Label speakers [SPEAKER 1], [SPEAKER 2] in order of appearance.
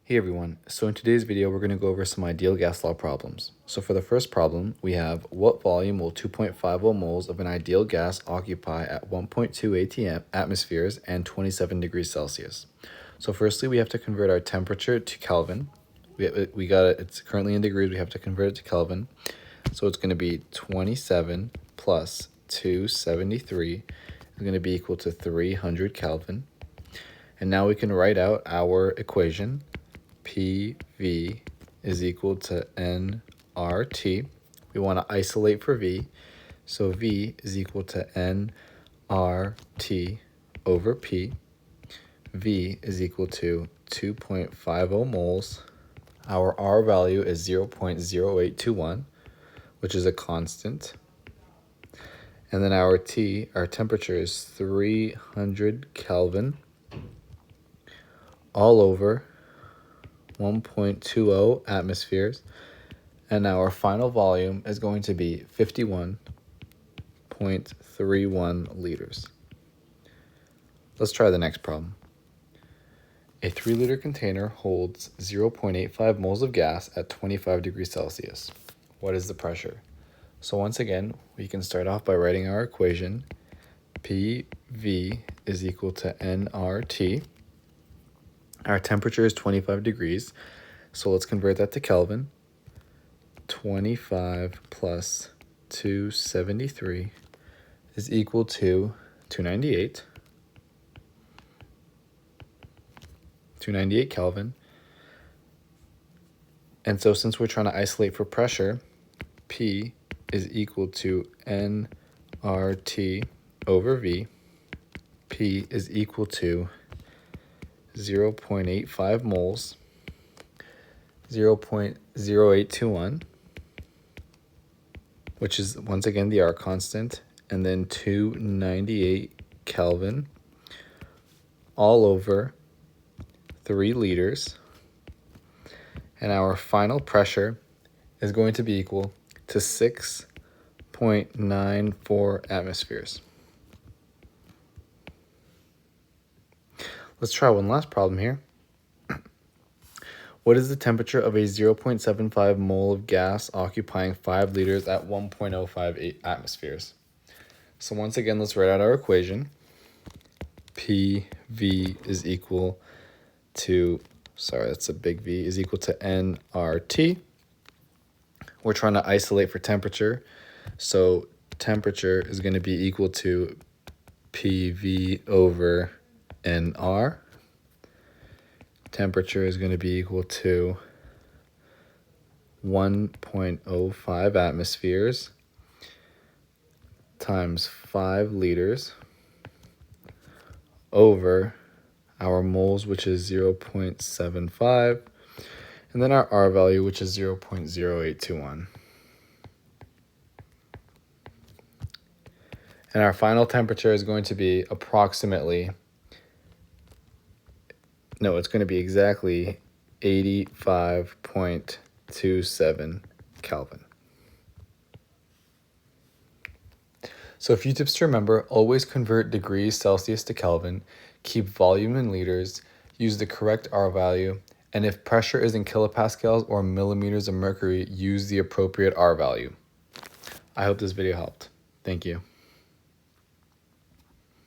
[SPEAKER 1] Hey everyone, so in today's video we're going to go over some ideal gas law problems. So for the first problem, we have what volume will 2.50 moles of an ideal gas occupy at 1.2 atm atmospheres and 27 degrees Celsius. So firstly, we have to convert our temperature to Kelvin. We got it, it's currently in degrees, we have to convert it to Kelvin. So it's going to be 27 plus 273 is going to be equal to 300 Kelvin. And now we can write out our equation. PV is equal to nRT. We want to isolate for V, so V is equal to nRT over P. V is equal to 2.50 moles. Our R value is 0.0821, which is a constant. And then our temperature is 300 Kelvin all over 1.20 atmospheres, and our final volume is going to be 51.31 liters. Let's try the next problem. A 3-liter container holds 0.85 moles of gas at 25 degrees Celsius. What is the pressure? So once again, we can start off by writing our equation. PV is equal to nRT. Our temperature is 25 degrees, so let's convert that to Kelvin. 25 plus 273 is equal to 298. 298 Kelvin. And so since we're trying to isolate for pressure, P is equal to nRT over V. P is equal to 0.85 moles, 0.0821, which is once again the R constant, and then 298 Kelvin all over 3 liters. And our final pressure is going to be equal to 6.94 atmospheres. Let's try one last problem here. What is the temperature of a 0.75 mole of gas occupying 5 liters at 1.058 atmospheres? So once again, let's write out our equation. PV is equal to, that's a big V, is equal to nRT. We're trying to isolate for temperature, so temperature is going to be equal to PV over nR. Temperature is going to be equal to 1.05 atmospheres times 5 liters over our moles, which is 0.75, and then our R value, which is 0.0821. And our final temperature is going to be it's going to be exactly 85.27 Kelvin. So a few tips to remember: always convert degrees Celsius to Kelvin, keep volume in liters, use the correct R value, and if pressure is in kilopascals or millimeters of mercury, use the appropriate R value. I hope this video helped. Thank you.